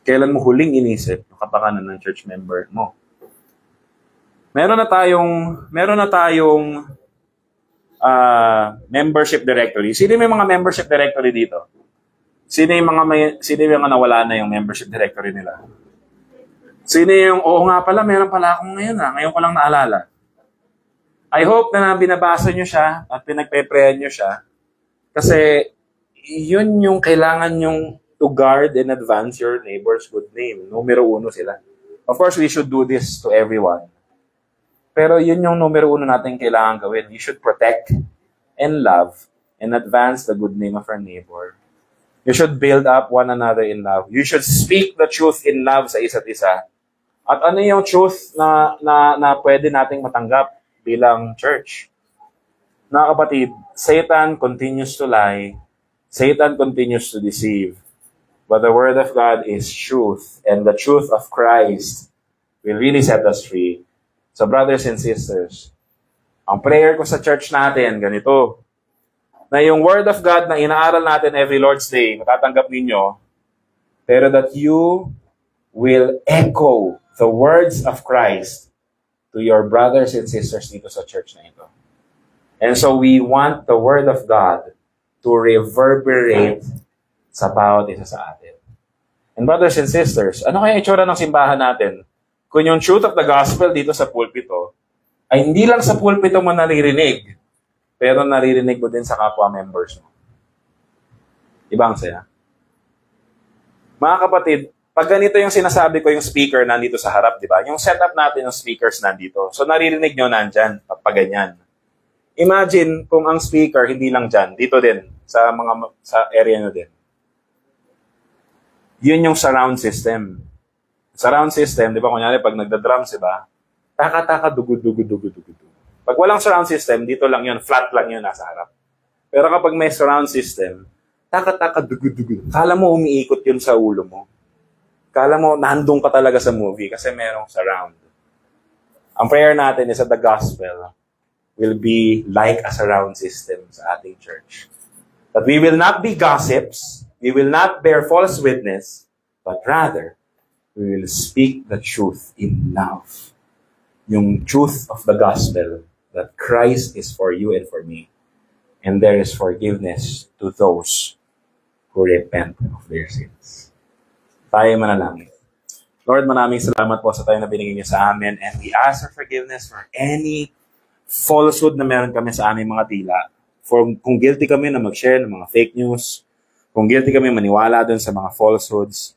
Kailan mo huling inisip yung kapakanan ng church member mo? Meron na tayong membership directory. Sino yung mga membership directory dito? Sino yung mga nawala na yung membership directory nila? Sino yung, oo nga pala, meron pala akong ngayon ngayon ko lang naalala. I hope na binabasa nyo siya at pinagpe-prayan nyo siya kasi yun yung kailangan yung to guard and advance your neighbor's good name. Numero uno sila. Of course, we should do this to everyone. Pero yun yung numero uno natin kailangan gawin. We should protect and love and advance the good name of our neighbor. You should build up one another in love. You should speak the truth in love sa isa't isa. At ano yung truth na pwede nating matanggap bilang church? Mga kapatid, Satan continues to lie. Satan continues to deceive. But the Word of God is truth. And the truth of Christ will really set us free. So brothers and sisters, ang prayer ko sa church natin, ganito, na yung Word of God na inaaral natin every Lord's Day, matatanggap ninyo, pero that you will echo the words of Christ to your brothers and sisters dito sa church na ito. And so we want the Word of God to reverberate sa bawat isa sa atin. And brothers and sisters, ano kaya itsura ng simbahan natin? Kung yung truth of the gospel dito sa pulpito, ay hindi lang sa pulpito mo naririnig, pero naririnig mo din sa kapwa members mo. Ibang saya. Mga kapatid, pag ganito yung sinasabi ko, yung speaker nandito sa harap, di ba? Yung setup natin ng speakers nandito. So naririnig nyo nandyan, pag ganyan. Imagine kung ang speaker hindi lang dyan, dito din, sa area nyo din. Yun yung surround system. Surround system, di ba, kunyari, pag nagda-drums, di ba? Taka-taka, dugod-dugod. Pag walang surround system, dito lang yun, flat lang yun nasa harap. Pero kapag may surround system, taka-taka, dugod-dugod. Kala mo umiikot yun sa ulo mo. Kala mo, nandun ka talaga sa movie kasi merong surround. Ang prayer natin is that the gospel will be like a surround system sa ating church. That we will not be gossips, we will not bear false witness, but rather, we will speak the truth in love. Yung truth of the gospel, that Christ is for you and for me, and there is forgiveness to those who repent of their sins. Tayo manalangin. Lord, maraming salamat po sa tayo na binigay niyo sa amin, and we ask for forgiveness for any falsehood na meron kami sa aming mga dila. For kung guilty kami na mag-share ng mga fake news, kung guilty kami maniwala dun sa mga falsehoods,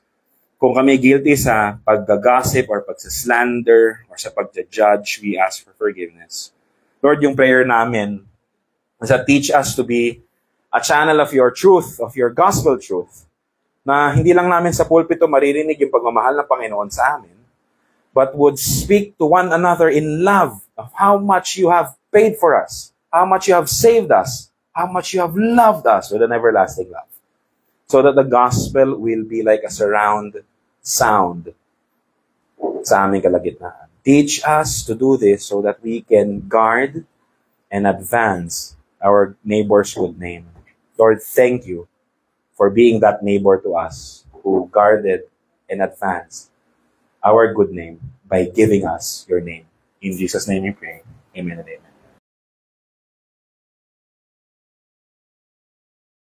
kung kami guilty sa pag-gossip or pag-slander or sa pag-judge, we ask for forgiveness. Lord, yung prayer namin is that teach us to be a channel of your truth, of your gospel truth, na hindi lang namin sa pulpito maririnig yung pagmamahal ng Panginoon sa amin, but would speak to one another in love of how much you have paid for us, how much you have saved us, how much you have loved us with an everlasting love. So that the gospel will be like a surround sound sa aming kalagitnaan. Teach us to do this so that we can guard and advance our neighbor's good name. Lord, thank you for being that neighbor to us who guarded and advanced our good name by giving us your name. In Jesus' name we pray. Amen and amen.